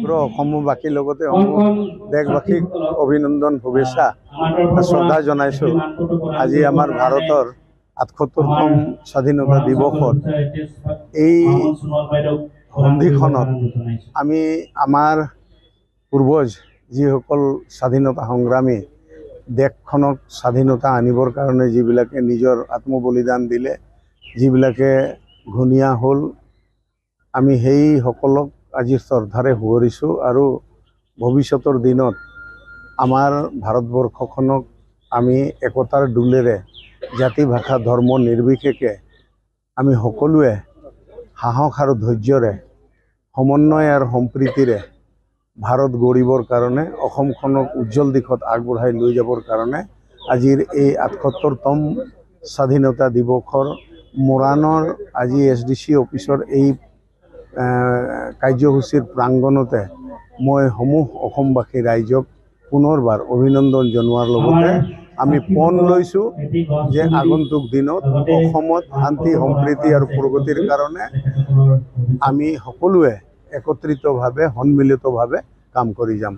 সমগ্ৰ অসমবাসীৰ লগতে দেশবাসীক অভিনন্দন শুভেচ্ছা শ্ৰদ্ধা জনাইছোঁ। আজি আমাৰ ভাৰতৰ ৭৮তম স্বাধীনতা দিৱসত এই সন্ধিখনত আমি আমাৰ পূৰ্বজ যিসকল স্বাধীনতা সংগ্ৰামী দেশখনক স্বাধীনতা আনিবৰ কাৰণে যিবিলাকে নিজৰ আত্মবলিদান দিলে, যিবিলাকে ঘূণীয়া হ'ল, আমি সেই সকলক আজি শ্ৰদ্ধাৰে সোঁৱৰিছোঁ আৰু ভৱিষ্যতৰ দিনত আমাৰ ভাৰতবৰ্ষখনক আমি একতাৰ দোলেৰে জাতি ভাষা ধৰ্ম নিৰ্বিশেষে আমি সকলোৱে সাহস আৰু ধৈৰ্যৰে সমন্বয় আৰু সম্প্ৰীতিৰে ভাৰত গঢ়িবৰ কাৰণে অসমখনক উজ্জ্বল দিশত আগবঢ়াই লৈ যাবৰ কাৰণে আজিৰ এই ৭৮তম স্বাধীনতা দিৱসৰ মৰাণৰ আজি SDC অফিচৰ এই কাৰ্যসূচীৰ প্ৰাংগণতে মই সমূহ অসমবাসী ৰাইজক পুনৰবাৰ অভিনন্দন জনোৱাৰ লগতে আমি পণ লৈছোঁ যে আগন্তুক দিনত অসমত শান্তি সম্প্ৰীতি আৰু প্ৰগতিৰ কাৰণে আমি সকলোৱে একত্ৰিতভাৱে সন্মিলিতভাৱে কাম কৰি যাম।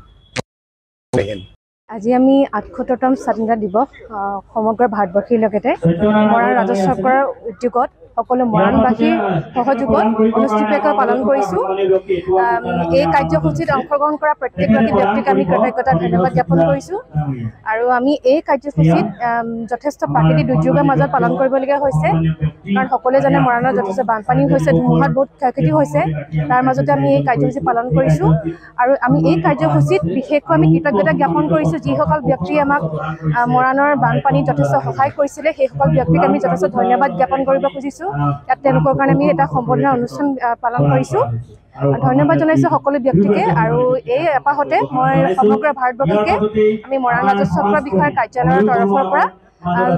আজি আমি ৭৮তম স্বাধীনতা দিৱস সমগ্ৰ ভাৰতবাসীৰ লগতে মৰাণ ৰাজহ চক্ৰৰ উদ্যোগত সকলো মৰাণবাসীৰ সহযোগত অনুষ্ঠিতভাৱে পালন কৰিছোঁ। এই কাৰ্যসূচীত অংশগ্ৰহণ কৰা প্ৰত্যেকগৰাকী ব্যক্তিক আমি কৃতজ্ঞতা ধন্যবাদ জ্ঞাপন কৰিছোঁ। আৰু আমি এই কাৰ্যসূচীত যথেষ্ট প্ৰাকৃতিক দুৰ্যোগৰ মাজত পালন কৰিবলগীয়া হৈছে, কাৰণ সকলোৱে জানে মৰাণত যথেষ্ট বানপানী হৈছে, ধুমুহাত বহুত ক্ষয়ক্ষতি হৈছে। তাৰ মাজতে আমি এই কাৰ্যসূচী পালন কৰিছোঁ আৰু আমি এই কাৰ্যসূচীত বিশেষকৈ আমি কৃতজ্ঞতা জ্ঞাপন কৰিছোঁ যিসকল ব্যক্তিয়ে আমাক মৰাণৰ বানপানীত যথেষ্ট সহায় কৰিছিলে, সেইসকল ব্যক্তিক আমি যথেষ্ট ধন্যবাদ জ্ঞাপন কৰিব খুজিছোঁ। ইয়াত তেওঁলোকৰ কাৰণে আমি এটা সম্বৰ্ধনা অনুষ্ঠান পালন কৰিছোঁ। ধন্যবাদ জনাইছোঁ সকলো ব্যক্তিকে। আৰু এই এপাহতে মই সমগ্ৰ ভাৰতবাসীকে আমি মৰাণ ৰাজহ চক্ৰ বিষয়াৰ কাৰ্যালয়ৰ তৰফৰ পৰা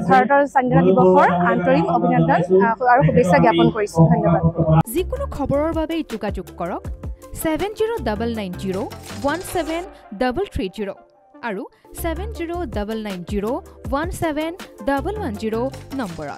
ভাৰতৰ স্বাধীনতা দিৱসৰ আন্তৰিক অভিনন্দন আৰু শুভেচ্ছা জ্ঞাপন কৰিছোঁ। ধন্যবাদ। যিকোনো খবৰৰ বাবে যোগাযোগ কৰক 7099017330 আৰু 7099017110 নম্বৰত।